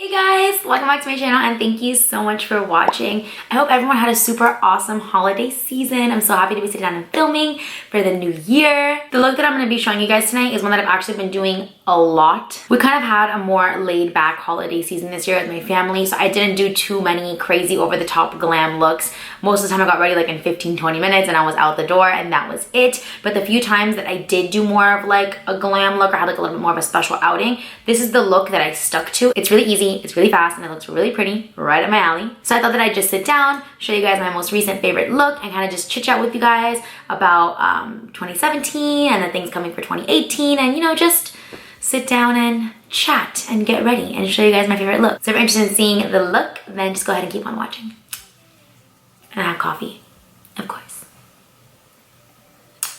Hey guys, welcome back to my channel and thank you so much for watching. I hope everyone had a super awesome holiday season. I'm so happy to be sitting down and filming for the new year. The look that I'm going to be showing you guys tonight is one that I've actually been doing a lot. We kind of had a more laid back holiday season this year with my family, so I didn't do too many crazy over the top glam looks. Most of the time I got ready like in 15-20 minutes and I was out the door and that was it. But the few times that I did do more of like a glam look or had like a little bit more of a special outing, this is the look that I stuck to. It's really easy, it's really fast, and it looks really pretty, right up my alley. So I thought that I'd just sit down, show you guys my most recent favorite look, and kind of just chit chat with you guys about 2017 and the things coming for 2018, and you know, just sit down and chat and get ready and show you guys my favorite look. So if you're interested in seeing the look, then just go ahead and keep on watching. And I have coffee, of course.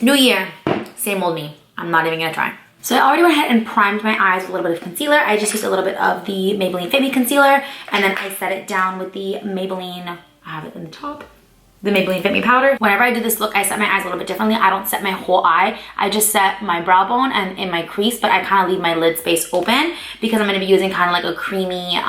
New year, same old me. I'm not even gonna try. So I already went ahead and primed my eyes with a little bit of concealer. I just used a little bit of the Maybelline Fit Me concealer, and then I set it down with the Maybelline, I have it in the top, the Maybelline Fit Me powder. Whenever I do this look, I set my eyes a little bit differently. I don't set my whole eye. I just set my brow bone and in my crease, but I kind of leave my lid space open because I'm gonna be using kind of like a creamy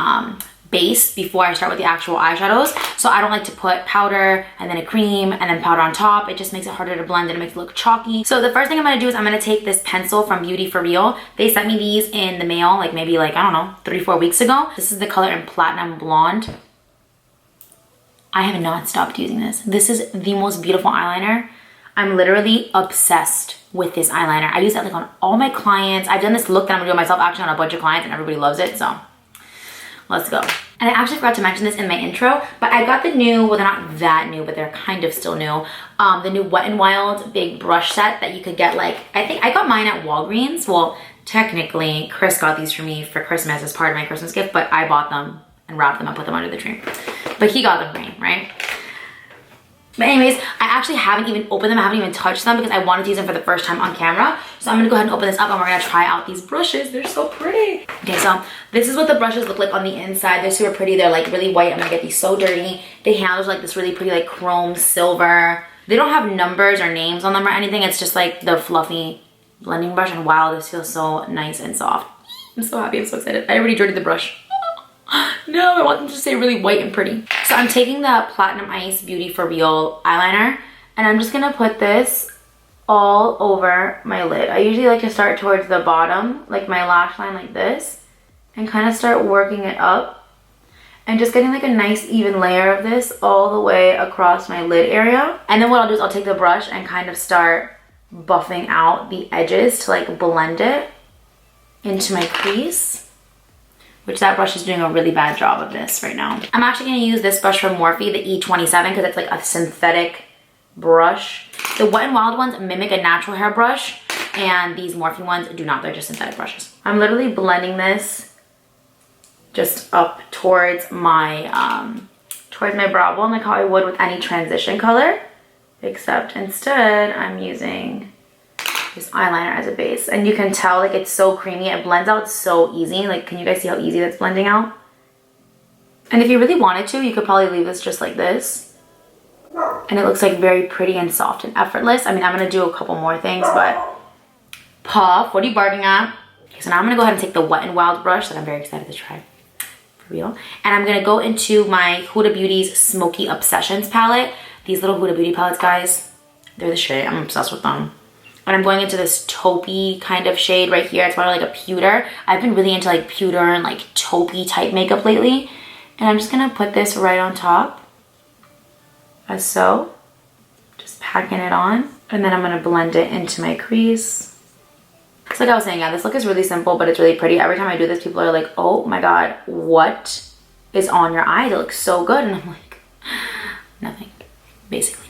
base before I start with the actual eyeshadows. So I don't like to put powder and then a cream and then powder on top. It just makes it harder to blend and it makes it look chalky. So the first thing I'm gonna do is I'm gonna take this pencil from Beauty For Real. They sent me these in the mail like maybe like, I don't know, 3-4 weeks ago. This is the color in Platinum Blonde. I have not stopped using this. This is the most beautiful eyeliner. I'm literally obsessed with this eyeliner. I use that like on all my clients. I've done this look that I'm gonna do myself actually on a bunch of clients and everybody loves it, so let's go. And I actually forgot to mention this in my intro, but I got the new, well, they're not that new, but they're kind of still new, the new Wet n Wild big brush set that you could get like, I think I got mine at Walgreens. Well, technically, Chris got these for me for Christmas as part of my Christmas gift, but I bought them and wrapped them and put them under the tree. But he got them for me, right? But anyways, I actually haven't even opened them. I haven't even touched them because I wanted to use them for the first time on camera. So I'm gonna go ahead and open this up and we're gonna try out these brushes. They're so pretty. Okay, so this is what the brushes look like on the inside. They're super pretty. They're like really white. I'm gonna get these so dirty. They handles like this really pretty like chrome silver. They don't have numbers or names on them or anything. It's just like the fluffy blending brush, and wow, this feels so nice and soft. I'm so happy, I'm so excited. I already dirtied the brush. No, I want them to stay really white and pretty. So I'm taking the Platinum Ice Beauty For Real eyeliner and I'm just gonna put this all over my lid. I usually like to start towards the bottom, like my lash line like this, and kind of start working it up and just getting like a nice even layer of this all the way across my lid area. And then what I'll do is I'll take the brush and kind of start buffing out the edges to like blend it into my crease, which that brush is doing a really bad job of this right now. I'm actually gonna use this brush from Morphe, the E27, because it's like a synthetic brush. The Wet n Wild ones mimic a natural hair brush, and these Morphe ones do not, they're just synthetic brushes. I'm literally blending this just up towards my brow bone, like how I would with any transition color, except instead I'm using this eyeliner as a base, and you can tell like it's so creamy. It blends out so easy. Like, can you guys see how easy that's blending out? And if you really wanted to, you could probably leave this just like this, and it looks like very pretty and soft and effortless. I mean, I'm gonna do a couple more things, but Puff, what are you barking at? Okay, so now I'm gonna go ahead and take the Wet n Wild brush that I'm very excited to try for real, and I'm gonna go into my Huda Beauty's Smoky Obsessions palette. These little Huda Beauty palettes, guys, they're the shit. I'm obsessed with them. And I'm going into this taupey kind of shade right here. It's more like a pewter. I've been really into like pewter and like taupey type makeup lately. And I'm just gonna put this right on top, as so. Just packing it on. And then I'm gonna blend it into my crease. It's like I was saying, yeah, this look is really simple, but it's really pretty. Every time I do this, people are like, oh my God, what is on your eyes? It looks so good. And I'm like, nothing, basically.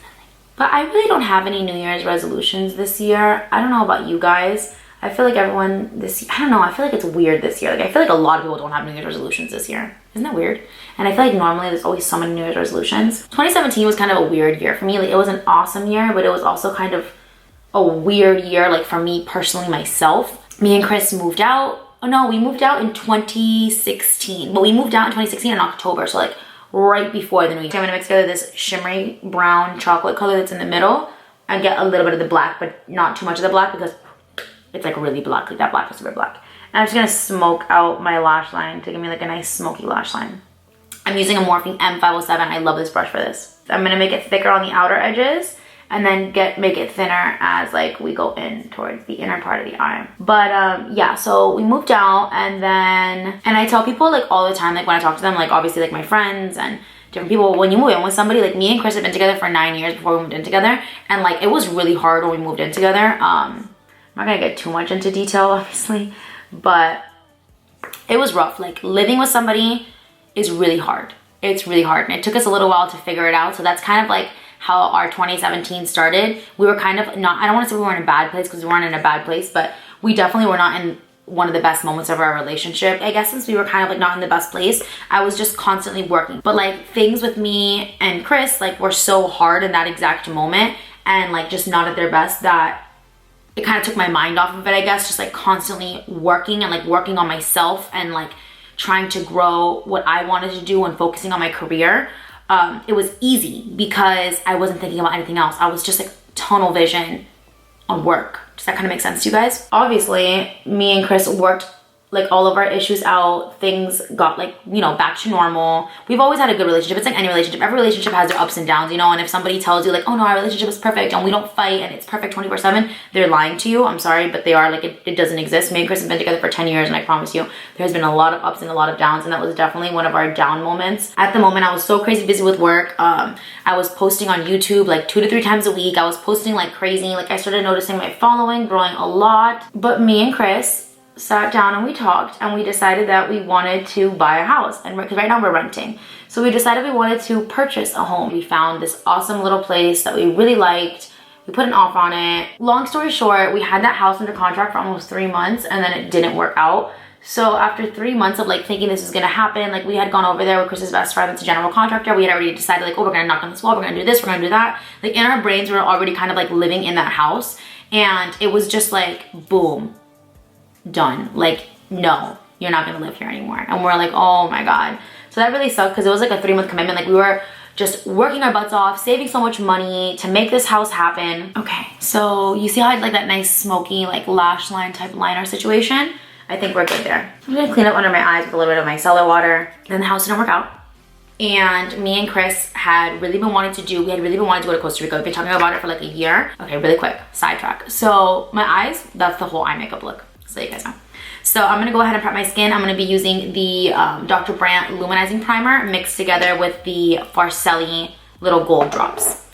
But I really don't have any New Year's resolutions this year. I don't know about you guys. I feel like everyone this year, I don't know, I feel like it's weird this year. Like, I feel like a lot of people don't have New Year's resolutions this year. Isn't that weird? And I feel like normally there's always so many New Year's resolutions. 2017 was kind of a weird year for me. Like, it was an awesome year, but it was also kind of a weird year, like for me personally, myself. Me and Chris moved out. Oh no, we moved out in 2016. But we moved out in 2016 in October, so like right before the new year. So I'm gonna mix together this shimmery brown chocolate color that's in the middle and get a little bit of the black, but not too much of the black because it's like really black, like that black is super black. And I'm just gonna smoke out my lash line to give me like a nice smoky lash line. I'm using a Morphe M507. I love this brush for this. I'm gonna make it thicker on the outer edges and then make it thinner as like we go in towards the inner part of the eye. But yeah, so we moved out, and I tell people like all the time, like when I talk to them, like obviously like my friends and different people, when you move in with somebody, like me and Chris have been together for 9 years before we moved in together, and like it was really hard when we moved in together. I'm not gonna get too much into detail obviously, but it was rough. Like living with somebody is really hard. It's really hard, and it took us a little while to figure it out. So that's kind of like how our 2017 started. We were kind of not, I don't want to say we were in a bad place, because we weren't in a bad place, but we definitely were not in one of the best moments of our relationship. I guess since we were kind of like not in the best place, I was just constantly working. But like things with me and Chris like were so hard in that exact moment, and like just not at their best, that it kind of took my mind off of it, I guess. Just like constantly working and like working on myself and like trying to grow what I wanted to do and focusing on my career. It was easy because I wasn't thinking about anything else. I was just like tunnel vision on work. Does that kind of make sense to you guys? Obviously, me and Chris worked like all of our issues out. Things got like, you know, back to normal. We've always had a good relationship. It's like any relationship. Every relationship has their ups and downs, you know, and if somebody tells you like, oh no, our relationship is perfect and we don't fight and it's perfect 24/7, they're lying to you. I'm sorry, but they are. Like it doesn't exist. Me and Chris have been together for 10 years, and I promise you, there's been a lot of ups and a lot of downs, and that was definitely one of our down moments. At the moment, I was so crazy busy with work. I was posting on YouTube like 2 to 3 times a week. I was posting like crazy. Like I started noticing my following growing a lot. But me and Chris sat down and we talked, and we decided that we wanted to buy a house, and because right now we're renting, so we decided we wanted to purchase a home. We found this awesome little place that we really liked. We put an offer on it. Long story short, we had that house under contract for almost 3 months, and then it didn't work out. So after 3 months of like thinking this was gonna happen, like we had gone over there with Chris's best friend that's a general contractor. We had already decided like, oh, we're gonna knock on this wall, we're gonna do this, we're gonna do that. Like in our brains, we were already kind of like living in that house, and it was just like boom, done. Like no, you're not gonna live here anymore. And we're like, oh my god. So that really sucked, because it was like a 3-month commitment. Like we were just working our butts off, saving so much money to make this house happen. Okay, so you see how I had like that nice smoky like lash line type liner situation? I think we're good there. I'm gonna clean up under my eyes with a little bit of my micellar water. Then the house didn't work out, and me and Chris had really been wanting to go to Costa Rica. We've been talking about it for like a year. Okay, really quick sidetrack. So my eyes, that's the whole eye makeup look, so you guys know. So I'm gonna go ahead and prep my skin. I'm gonna be using the Dr. Brandt Luminizing Primer mixed together with the Farcelli little gold drops.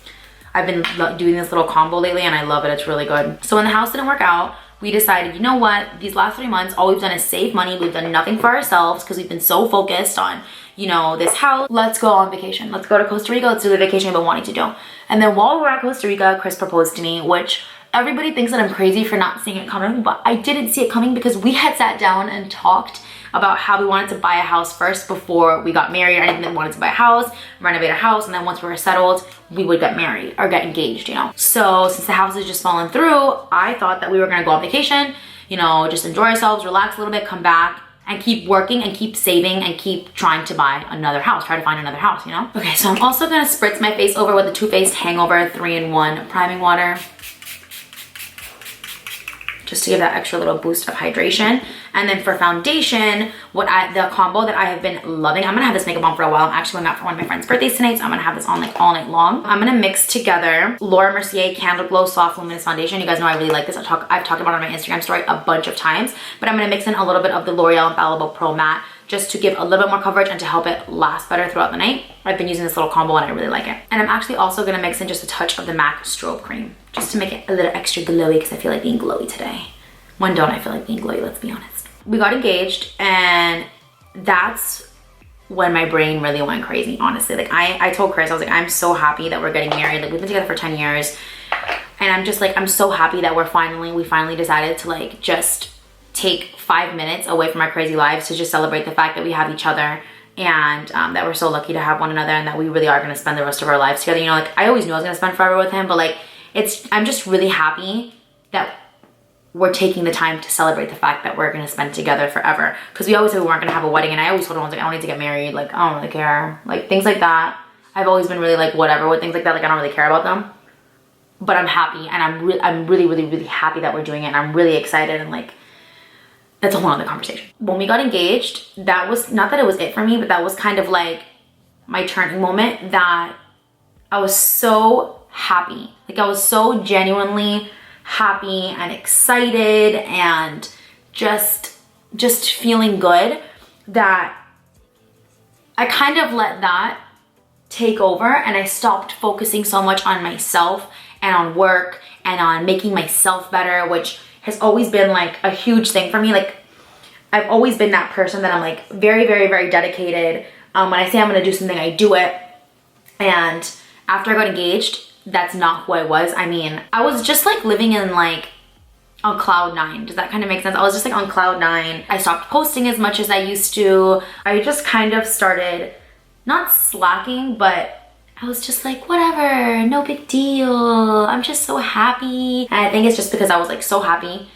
I've been doing this little combo lately, and I love it. It's really good. So when the house didn't work out, we decided, you know what, these last 3 months, all we've done is save money. We've done nothing for ourselves because we've been so focused on, you know, this house. Let's go on vacation. Let's go to Costa Rica. Let's do the vacation I've been wanting to do. And then while we were at Costa Rica, Chris proposed to me, which everybody thinks that I'm crazy for not seeing it coming, but I didn't see it coming because we had sat down and talked about how we wanted to buy a house first before we got married or anything. We wanted to buy a house, renovate a house, and then once we were settled, we would get married or get engaged, you know. So since the house has just fallen through, I thought that we were gonna go on vacation, you know, just enjoy ourselves, relax a little bit, come back, and keep working and keep saving and keep trying to buy another house, try to find another house, you know? Okay, so I'm also gonna spritz my face over with the Too Faced Hangover 3-in-1 priming water, just to give that extra little boost of hydration. And then for foundation, the combo that I have been loving, I'm gonna have this makeup on for a while. I'm actually going out for one of my friend's birthdays tonight, so I'm gonna have this on like all night long. I'm gonna mix together Laura Mercier Candle Glow Soft Luminous Foundation. You guys know I really like this. I've talked about it on my Instagram story a bunch of times, but I'm gonna mix in a little bit of the L'Oreal Infallible Pro Matte just to give a little bit more coverage and to help it last better throughout the night. I've been using this little combo and I really like it. And I'm actually also gonna mix in just a touch of the MAC Strobe Cream just to make it a little extra glowy, because I feel like being glowy today. When don't I feel like being glowy, let's be honest. We got engaged, and that's when my brain really went crazy, honestly. Like I told Chris, I was like, I'm so happy that we're getting married. Like we've been together for 10 years. And I'm just like, I'm so happy that we finally decided to like just take 5 minutes away from our crazy lives to just celebrate the fact that we have each other, and that we're so lucky to have one another, and that we really are gonna spend the rest of our lives together. You know, like I always knew I was gonna spend forever with him, but like I'm just really happy that we're taking the time to celebrate the fact that we're gonna spend together forever. Because we always said we weren't gonna have a wedding, and I always told everyone, like, I don't need to get married, like I don't really care. Like things like that, I've always been really like whatever with things like that, like I don't really care about them. But I'm happy, and I'm really happy that we're doing it, and I'm really excited, and like that's a whole other conversation. When we got engaged, that was, not that it was it for me, but that was kind of like my turning moment, that I was so happy. Like I was so genuinely happy and excited and just feeling good, that I kind of let that take over, and I stopped focusing so much on myself and on work and on making myself better, which has always been like a huge thing for me. Like I've always been that person that I'm like very, very, very dedicated. When I say I'm gonna do something, I do it. And after I got engaged, that's not who I was. I mean, I was just like living in like on cloud nine. Does that kind of make sense? I was just like on cloud nine. I stopped posting as much as I used to. I just kind of started not slacking, but I was just like, whatever, no big deal. I'm just so happy. And I think it's just because I was like so happy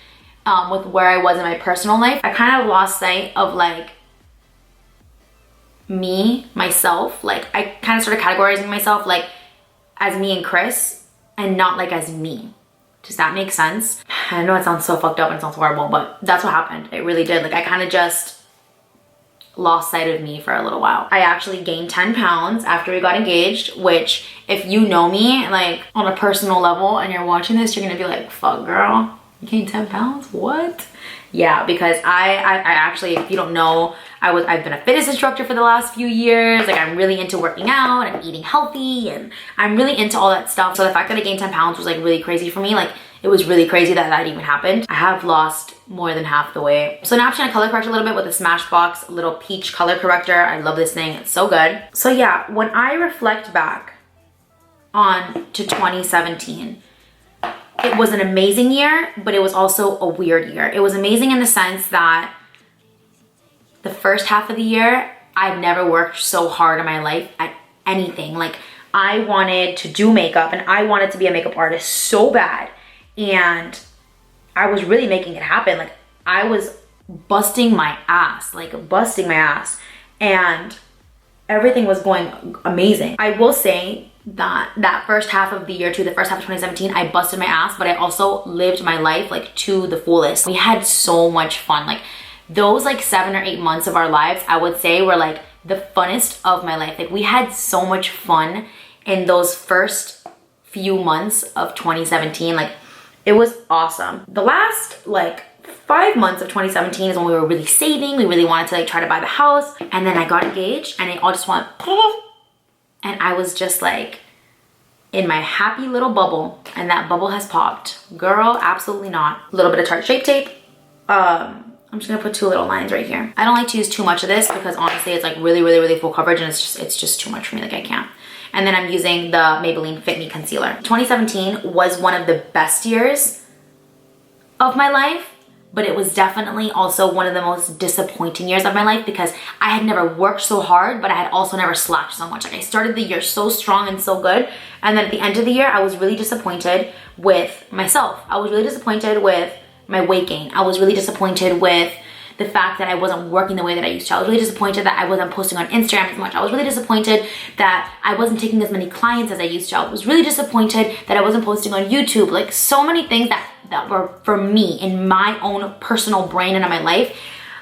with where I was in my personal life. I kind of lost sight of like me, myself. Like I kind of started categorizing myself like as me and Chris, and not like as me. Does that make sense? I know it sounds so fucked up and it sounds horrible, but that's what happened. It really did. Like I kind of just lost sight of me for a little while. I actually gained 10 pounds after we got engaged, which if you know me like on a personal level and you're watching this, you're gonna be like, fuck girl, you gained 10 pounds? What? Yeah, because I actually, if you don't know, I've been a fitness instructor for the last few years. Like I'm really into working out and eating healthy, and I'm really into all that stuff. So the fact that I gained 10 pounds was like really crazy for me. Like it was really crazy that that even happened. I have lost more than half the weight. So now I'm trying to color correct a little bit with the Smashbox little peach color corrector. I love this thing, it's so good. So yeah, when I reflect back on to 2017, it was an amazing year, but it was also a weird year. It was amazing in the sense that the first half of the year, I've never worked so hard in my life at anything. Like I wanted to do makeup and I wanted to be a makeup artist so bad. And I was really making it happen. Like I was busting my ass, and everything was going amazing. I will say that first half of the year too, the first half of 2017, I busted my ass, but I also lived my life like to the fullest. We had so much fun. Like those like 7 or 8 months of our lives, I would say were like the funnest of my life. Like we had so much fun in those first few months of 2017. Like it was awesome. The last like 5 months of 2017 is when we were really saving. We really wanted to like try to buy the house, and then I got engaged and it all just went and I was just like in my happy little bubble, and that bubble has popped. Girl, absolutely not. A little bit of Tarte Shape Tape. I'm just gonna put 2 little lines right here. I don't like to use too much of this because honestly it's like really, really, really full coverage, and it's just too much for me. Like I can't. And then I'm using the Maybelline Fit Me Concealer. 2017 was one of the best years of my life, but it was definitely also one of the most disappointing years of my life because I had never worked so hard, but I had also never slacked so much. Like I started the year so strong and so good, and then at the end of the year, I was really disappointed with myself. I was really disappointed with my weight gain. I was really disappointed with the fact that I wasn't working the way that I used to. I was really disappointed that I wasn't posting on Instagram as much. I was really disappointed that I wasn't taking as many clients as I used to. I was really disappointed that I wasn't posting on YouTube. Like so many things that were for me in my own personal brain and in my life.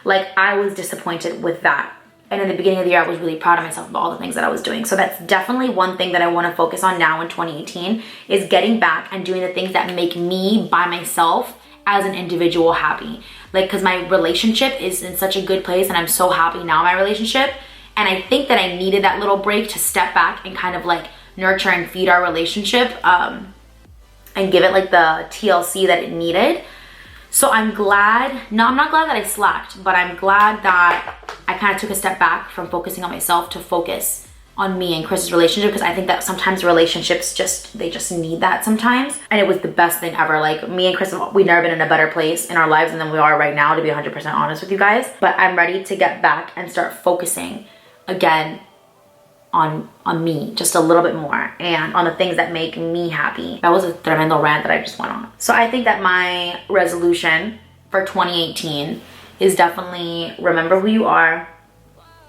Like I was disappointed with that. And in the beginning of the year, I was really proud of myself about all the things that I was doing. So that's definitely one thing that I want to focus on now in 2018 is getting back and doing the things that make me by myself as an individual happy. Like, because my relationship is in such a good place and I'm so happy now in my relationship. And I think that I needed that little break to step back and kind of like nurture and feed our relationship and give it like the TLC that it needed. So I'm glad, no, I'm not glad that I slacked, but I'm glad that I kind of took a step back from focusing on myself to focus on me and Chris's relationship, because I think that sometimes relationships they just need that sometimes. And it was the best thing ever. Like me and Chris, we've never been in a better place in our lives than we are right now, to be 100% honest with you guys. But I'm ready to get back and start focusing again on me just a little bit more and on the things that make me happy. That was a tremendo rant that I just went on. So I think that my resolution for 2018 is definitely remember who you are,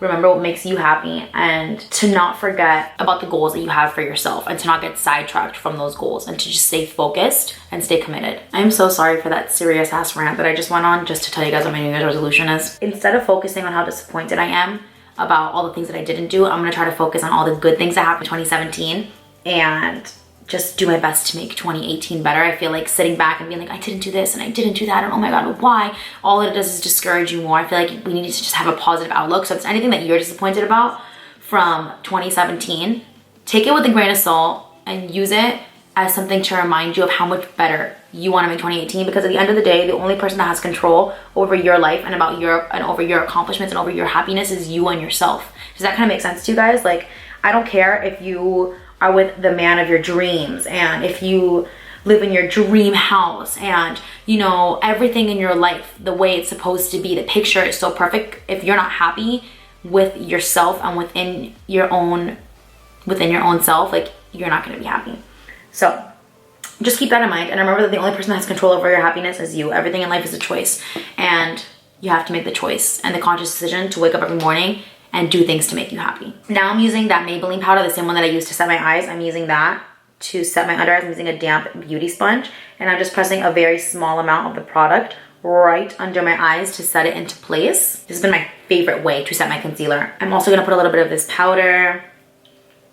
remember what makes you happy, and to not forget about the goals that you have for yourself, and to not get sidetracked from those goals, and to just stay focused and stay committed. I'm so sorry for that serious ass rant that I just went on, just to tell you guys what my New Year's resolution is. Instead of focusing on how disappointed I am about all the things that I didn't do, I'm gonna try to focus on all the good things that happened in 2017 and just do my best to make 2018 better. I feel like sitting back and being like, I didn't do this and I didn't do that, and oh my God, why? All it does is discourage you more. I feel like we need to just have a positive outlook. So if it's anything that you're disappointed about from 2017, take it with a grain of salt and use it as something to remind you of how much better you want to make 2018, because at the end of the day, the only person that has control over your life and over your accomplishments and over your happiness is you and yourself. Does that kind of make sense to you guys? Like, I don't care if you are with the man of your dreams, and if you live in your dream house, and you know, everything in your life the way it's supposed to be, the picture is so perfect. If you're not happy with yourself and within your own self, like, you're not going to be happy. So just keep that in mind, and remember that the only person that has control over your happiness is you. Everything in life is a choice, and you have to make the choice and the conscious decision to wake up every morning and do things to make you happy. Now I'm using that Maybelline powder, the same one that I used to set my eyes. I'm using that to set my under eyes. I'm using a damp beauty sponge, and I'm just pressing a very small amount of the product right under my eyes to set it into place. This has been my favorite way to set my concealer. I'm also gonna put a little bit of this powder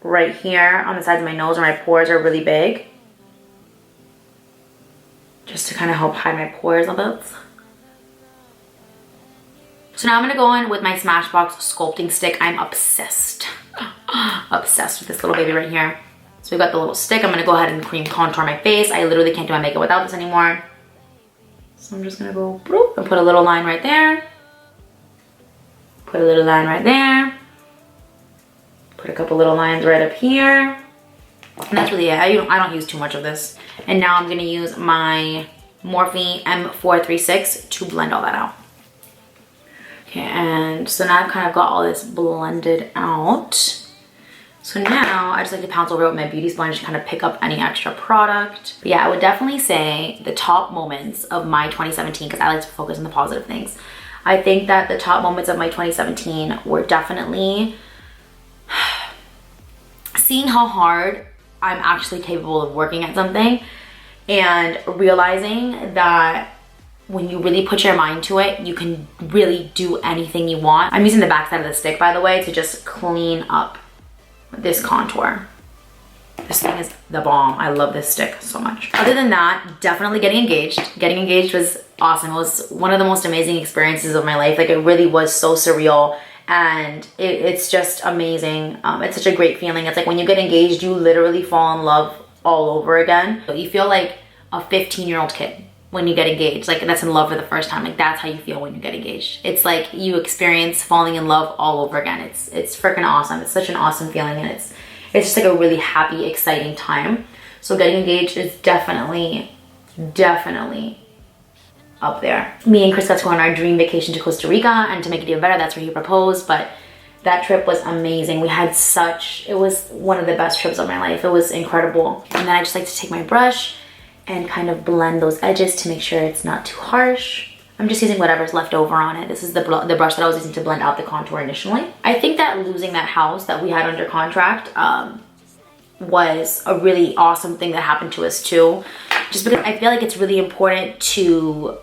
right here on the sides of my nose where my pores are really big, just to kind of help hide my pores a bit. So now I'm gonna go in with my Smashbox sculpting stick. I'm obsessed, obsessed with this little baby right here. So we've got the little stick. I'm gonna go ahead and cream contour my face. I literally can't do my makeup without this anymore. So I'm just gonna go bloop, and put a little line right there. Put a little line right there. Put a couple little lines right up here. And that's really it. I don't use too much of this. And now I'm gonna use my Morphe M436 to blend all that out. Okay, and so now I've kind of got all this blended out. So now I just like to pounce over it with my beauty sponge to kind of pick up any extra product. But yeah, I would definitely say the top moments of my 2017, because I like to focus on the positive things. I think that the top moments of my 2017 were definitely seeing how hard I'm actually capable of working at something, and realizing that when you really put your mind to it, you can really do anything you want. I'm using the back side of the stick, by the way, to just clean up this contour. This thing is the bomb. I love this stick so much. Other than that, definitely getting engaged. Getting engaged was awesome. It was one of the most amazing experiences of my life. Like, it really was so surreal, and it's just amazing. It's such a great feeling. It's like when you get engaged, you literally fall in love all over again. You feel like a 15-year-old kid when you get engaged, like that's in love for the first time. Like, that's how you feel when you get engaged. It's like you experience falling in love all over again. It's freaking awesome. It's such an awesome feeling, and it's just like a really happy, exciting time. So getting engaged is definitely up there. Me and Chris got to go on our dream vacation to Costa Rica, and to make it even better, that's where he proposed. But that trip was amazing. We had it was one of the best trips of my life. It was incredible. And then I just like to take my brush and kind of blend those edges to make sure it's not too harsh. I'm just using whatever's left over on it. This is the brush that I was using to blend out the contour initially. I think that losing that house that we had under contract was a really awesome thing that happened to us too. Just because I feel like it's really important to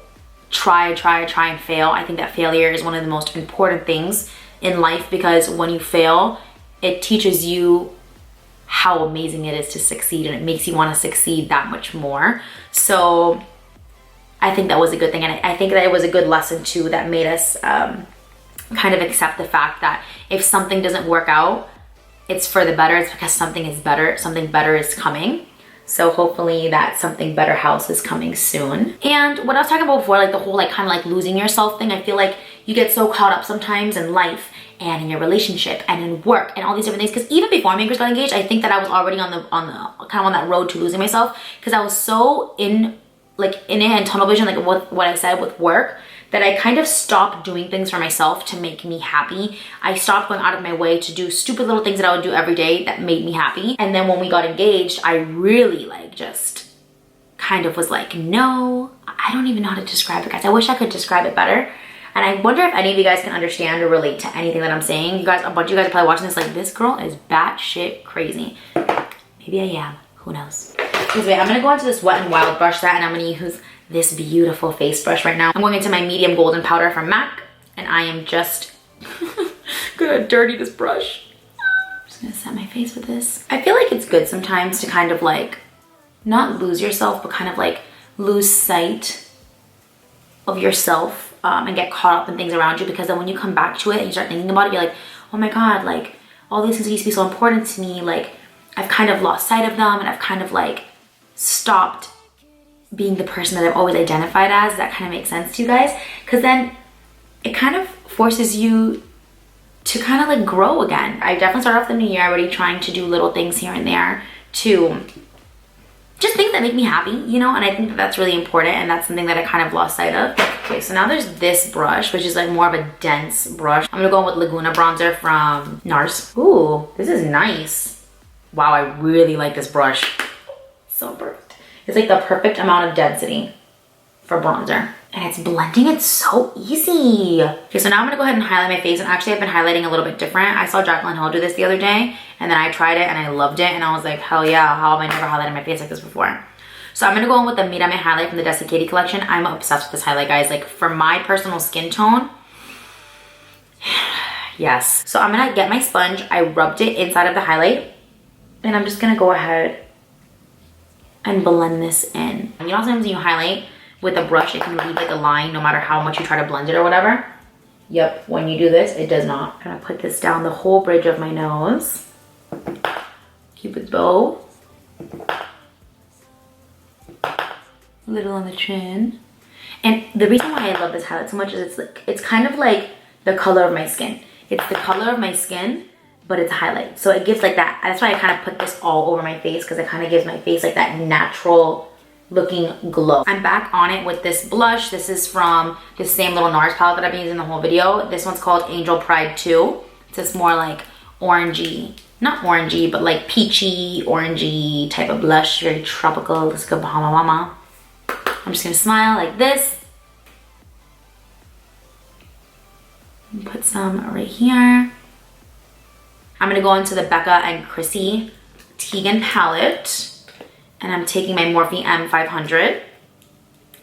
try and fail. I think that failure is one of the most important things in life, because when you fail, it teaches you how amazing it is to succeed, and it makes you want to succeed that much more. So I think that was a good thing, and I think that it was a good lesson too that made us kind of accept the fact that if something doesn't work out, it's for the better. It's because something better is coming. So hopefully that something better house is coming soon. And what I was talking about before, like the whole like kind of like losing yourself thing, I feel like you get so caught up sometimes in life and in your relationship and in work and all these different things. Because even before me and Chris got engaged, I think that I was already on that road to losing myself, because I was so in it and tunnel vision, like what I said with work, that I kind of stopped doing things for myself to make me happy. I stopped going out of my way to do stupid little things that I would do every day that made me happy. And then when we got engaged, I really like just kind of was like, no, I don't even know how to describe it, guys. I wish I could describe it better. And I wonder if any of you guys can understand or relate to anything that I'm saying. You guys, a bunch of you guys are probably watching this like, this girl is batshit crazy. Maybe I am, who knows? Anyway, I'm gonna go into this Wet n Wild brush set, and I'm gonna use this beautiful face brush right now. I'm going into my medium golden powder from MAC, and I am just gonna dirty this brush. I'm just gonna set my face with this. I feel like it's good sometimes to kind of like, not lose yourself, but kind of like lose sight of yourself and get caught up in things around you, because then when you come back to it and you start thinking about it, you're like, oh my God, like all these things used to be so important to me, like I've kind of lost sight of them, and I've kind of like stopped being the person that I've always identified as. Does that kind of make sense to you guys? Because then it kind of forces you to kind of like grow again. I definitely started off the new year already trying to do little things here and there to just things that make me happy, you know, and I think that that's really important, and that's something that I kind of lost sight of. Okay, so now there's this brush, which is like more of a dense brush. I'm gonna go in with Laguna bronzer from NARS. Ooh, this is nice. Wow, I really like this brush. So perfect. It's like the perfect amount of density for bronzer. And it's blending it so easy. Okay, so now I'm gonna go ahead and highlight my face. And actually I've been highlighting a little bit different. I saw Jaclyn Hill do this the other day, and then I tried it and I loved it. And I was like, hell yeah, how have I never highlighted my face like this before? So I'm gonna go in with the Made on My highlight from the Desiccated collection. I'm obsessed with this highlight, guys. Like for my personal skin tone, yes. So I'm gonna get my sponge. I rubbed it inside of the highlight, and I'm just gonna go ahead and blend this in. You know, sometimes when you highlight with a brush, it can leave like a line no matter how much you try to blend it or whatever. Yep, when you do this, it does not. I'm gonna put this down the whole bridge of my nose. Cupid's bow. A little on the chin. And the reason why I love this highlight so much is it's kind of like the color of my skin. It's the color of my skin, but it's a highlight. So it gives like that. That's why I kind of put this all over my face, because it kind of gives my face like that natural looking glow. I'm back on it with this blush. This is from the same little NARS palette that I've been using the whole video. This one's called Angel Pride 2. It's this more like orangey, not orangey, but like peachy, orangey type of blush. Very tropical. Let's go Bahama Mama. I'm just gonna smile like this. And put some right here. I'm gonna go into the Becca and Chrissy Teigen palette. And I'm taking my Morphe M500.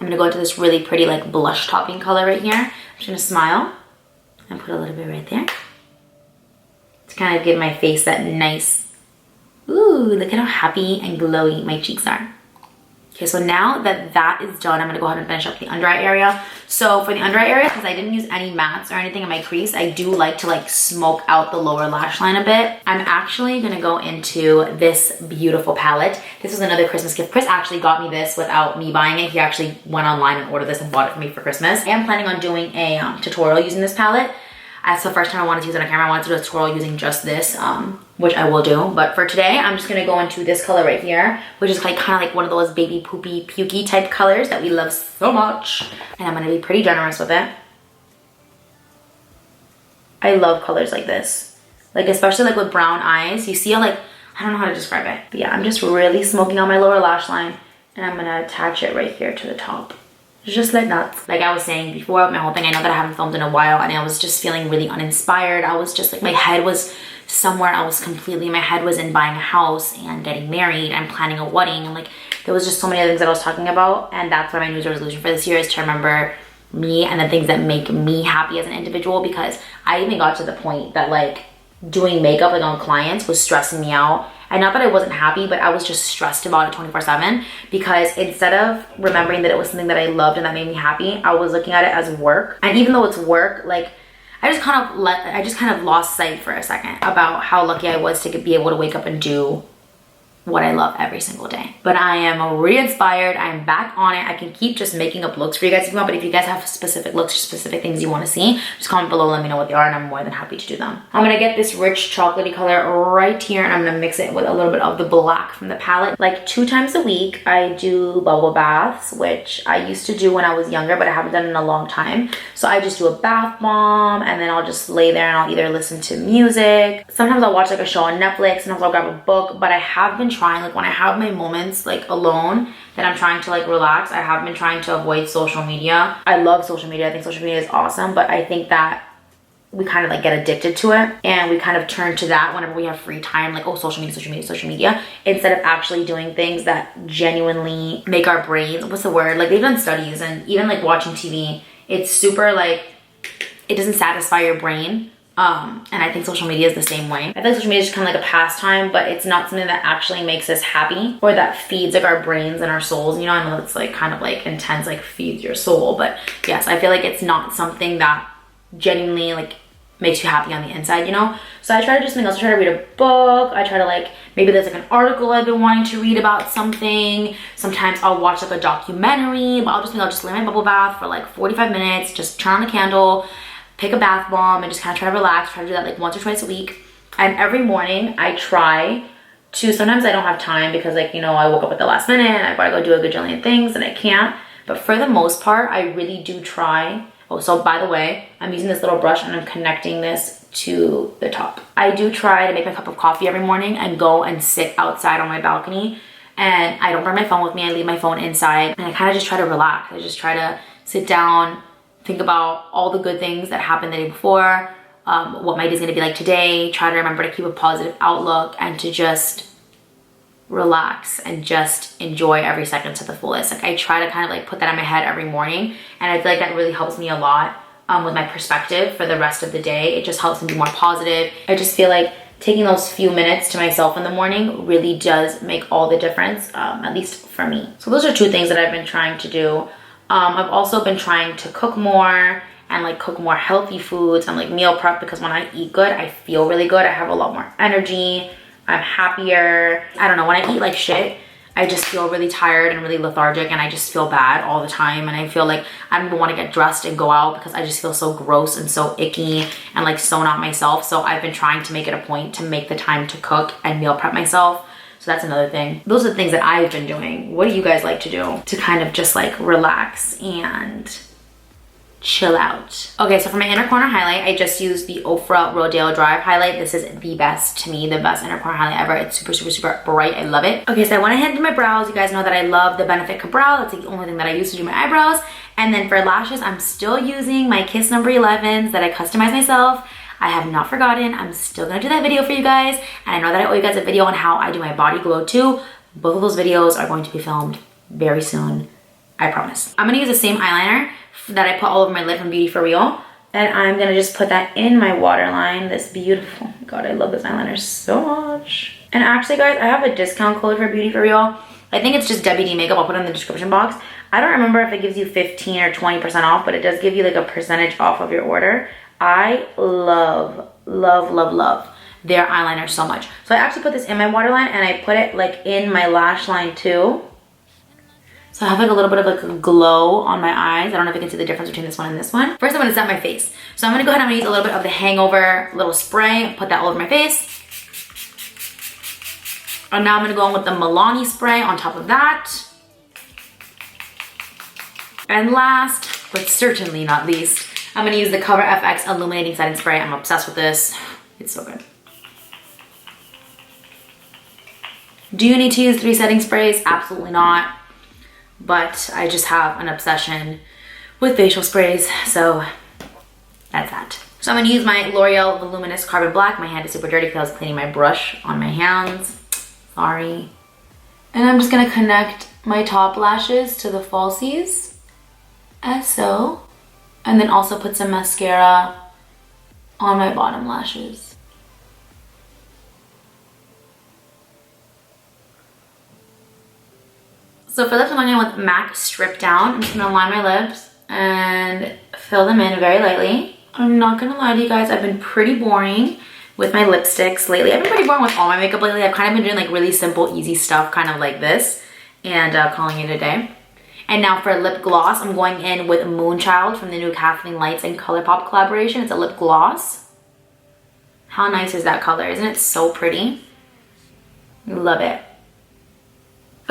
I'm gonna go into this really pretty like blush topping color right here. I'm just gonna smile and put a little bit right there to kind of give my face that nice, ooh, look at how happy and glowy my cheeks are. Okay, so now that that is done, I'm gonna go ahead and finish up the under eye area. So for the under eye area, because I didn't use any mattes or anything in my crease, I do like to like smoke out the lower lash line a bit. I'm actually gonna go into this beautiful palette. This was another Christmas gift. Chris actually got me this without me buying it. He actually went online and ordered this and bought it for me for Christmas. I am planning on doing a tutorial using this palette. That's the first time I wanted to use it on camera. I wanted to do a tutorial using just this, which I will do. But for today, I'm just gonna go into this color right here, which is like kind of like one of those baby poopy pukey type colors that we love so much. And I'm gonna be pretty generous with it. I love colors like this. Like especially like with brown eyes, you see how like, I don't know how to describe it. But yeah, I'm just really smoking out my lower lash line, and I'm gonna attach it right here to the top. Just like that. Like I was saying before, my whole thing, I know that I haven't filmed in a while, and I was just feeling really uninspired. I was just like, my head was somewhere else completely. My head was in buying a house and getting married and planning a wedding, and like there was just so many other things that I was talking about. And that's why my New Year's resolution for this year is to remember me and the things that make me happy as an individual, because I even got to the point that like doing makeup like on clients was stressing me out. And not that I wasn't happy, but I was just stressed about it 24/7, because instead of remembering that it was something that I loved and that made me happy, I was looking at it as work. And even though it's work, like I just kind of lost sight for a second about how lucky I was to be able to wake up and do what I love every single day. But I am re-inspired. I'm back on it. I can keep just making up looks for you guys if you want, but if you guys have specific looks or specific things you want to see, just comment below, let me know what they are, and I'm more than happy to do them. I'm gonna get this rich chocolatey color right here, and I'm gonna mix it with a little bit of the black from the palette. Like 2 times a week, I do bubble baths, which I used to do when I was younger, but I haven't done it in a long time. So I just do a bath bomb, and then I'll just lay there and I'll either listen to music. Sometimes I'll watch like a show on Netflix, sometimes I'll grab a book, but I have been trying, like when I have my moments like alone that I'm trying to like relax, I have been trying to avoid social media. I love social media. I think social media is awesome, but I think that we kind of like get addicted to it and we kind of turn to that whenever we have free time, like, oh, social media, social media, social media, instead of actually doing things that genuinely make our brains, what's the word? Like they've done studies, and even like watching TV, it's super like, it doesn't satisfy your brain. And I think social media is the same way. I think social media is just kind of like a pastime, but it's not something that actually makes us happy or that feeds like our brains and our souls. You know, I know it's like kind of like intense, like feeds your soul, but yes, I feel like it's not something that genuinely like makes you happy on the inside, you know? So I try to do something else. I try to read a book. I try to like, maybe there's like an article I've been wanting to read about something. Sometimes I'll watch like a documentary, but I'll just lay in my bubble bath for like 45 minutes, just turn on a candle, pick a bath bomb, and just kind of try to relax. Try to do that like once or twice a week. And every morning I try to, sometimes I don't have time because like, you know, I woke up at the last minute and I've got to go do a gajillion things and I can't. But for the most part, I really do try. Oh, so by the way, I'm using this little brush and I'm connecting this to the top. I do try to make a cup of coffee every morning and go and sit outside on my balcony. And I don't bring my phone with me. I leave my phone inside and I kind of just try to relax. I just try to sit down, think about all the good things that happened the day before, what my day's gonna be like today, try to remember to keep a positive outlook and to just relax and just enjoy every second to the fullest. Like I try to kind of like put that in my head every morning, and I feel like that really helps me a lot with my perspective for the rest of the day. It just helps me be more positive. I just feel like taking those few minutes to myself in the morning really does make all the difference, at least for me. So those are two things that I've been trying to do. I've also been trying to cook more and like cook more healthy foods and like meal prep, because when I eat good, I feel really good. I have a lot more energy. I'm happier. I don't know, when I eat like shit, I just feel really tired and really lethargic, and I just feel bad all the time. And I feel like I don't even want to get dressed and go out because I just feel so gross and so icky and like so not myself. So I've been trying to make it a point to make the time to cook and meal prep myself. So that's another thing. Those are the things that I've been doing. What do you guys like to do to kind of just like relax and chill out? Okay, so for my inner corner highlight, I just used the Ofra Rodeo Drive highlight. This is the best, to me, the best inner corner highlight ever. It's super, super, super bright. I love it. Okay, so I went ahead and did my brows. You guys know that I love the Benefit Cabral. That's the only thing that I use to do my eyebrows. And then for lashes, I'm still using my Kiss number 11s that I customized myself. I have not forgotten. I'm still gonna do that video for you guys. And I know that I owe you guys a video on how I do my body glow too. Both of those videos are going to be filmed very soon, I promise. I'm gonna use the same eyeliner that I put all over my lid from Beauty For Real. And I'm gonna just put that in my waterline. This beautiful, oh God, I love this eyeliner so much. And actually guys, I have a discount code for Beauty For Real. I think it's just Debbie D Makeup. I'll put it in the description box. I don't remember if it gives you 15 or 20% off, but it does give you like a percentage off of your order. I love, love, love, love their eyeliner so much. So I actually put this in my waterline and I put it like in my lash line too. So I have like a little bit of like a glow on my eyes. I don't know if you can see the difference between this one and this one. First I'm gonna set my face. So I'm gonna go ahead and I'm gonna use a little bit of the Hangover little spray, put that all over my face. And now I'm gonna go in with the Milani spray on top of that. And last, but certainly not least, I'm gonna use the Cover FX Illuminating Setting Spray. I'm obsessed with this. It's so good. Do you need to use 3 setting sprays? Absolutely not. But I just have an obsession with facial sprays, so that's that. So I'm gonna use my L'Oreal Voluminous Carbon Black. My hand is super dirty because I was cleaning my brush on my hands. Sorry. And I'm just gonna connect my top lashes to the falsies, as so. And then also put some mascara on my bottom lashes. So for lips, I'm going in with MAC Strip Down. I'm just gonna line my lips and fill them in very lightly. I'm not gonna lie to you guys, I've been pretty boring with my lipsticks lately. I've been pretty boring with all my makeup lately. I've kind of been doing like really simple, easy stuff, kind of like this, and calling it a day. And now for lip gloss, I'm going in with Moonchild from the new Kathleen Lights and ColourPop collaboration. It's a lip gloss. How nice is that color? Isn't it so pretty? Love it.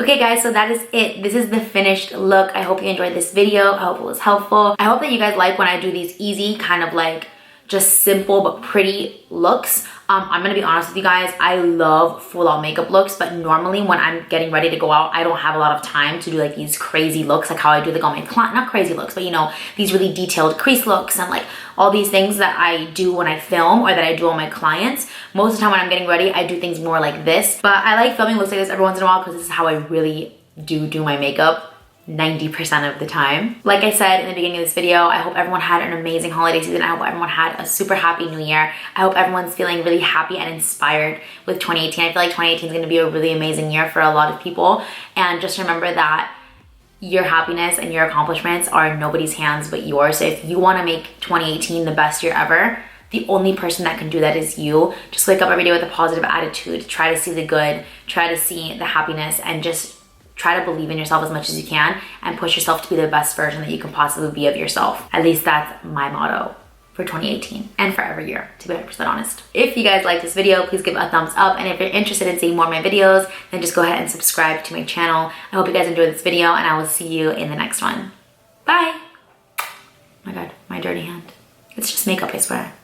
Okay guys, so that is it. This is the finished look. I hope you enjoyed this video. I hope it was helpful. I hope that you guys like when I do these easy kind of like just simple but pretty looks. I'm gonna be honest with you guys, I love full out makeup looks, but normally when I'm getting ready to go out, I don't have a lot of time to do like these crazy looks, like how I do like all my client, not crazy looks, but you know, these really detailed crease looks and like all these things that I do when I film or that I do on my clients. Most of the time when I'm getting ready, I do things more like this, but I like filming looks like this every once in a while because this is how I really do my makeup 90% of the time. Like I said in the beginning of this video, I hope everyone had an amazing holiday season. I hope everyone had a super happy new year. I hope everyone's feeling really happy and inspired with 2018. I feel like 2018 is going to be a really amazing year for a lot of people. And just remember that your happiness and your accomplishments are in nobody's hands but yours. So if you want to make 2018 the best year ever, the only person that can do that is you. Just wake up every day with a positive attitude. Try to see the good. Try to see the happiness and just try to believe in yourself as much as you can and push yourself to be the best version that you can possibly be of yourself. At least that's my motto for 2018 and for every year, to be 100% honest. If you guys like this video, please give it a thumbs up. And if you're interested in seeing more of my videos, then just go ahead and subscribe to my channel. I hope you guys enjoyed this video and I will see you in the next one. Bye. Oh my God, my dirty hand. It's just makeup, I swear.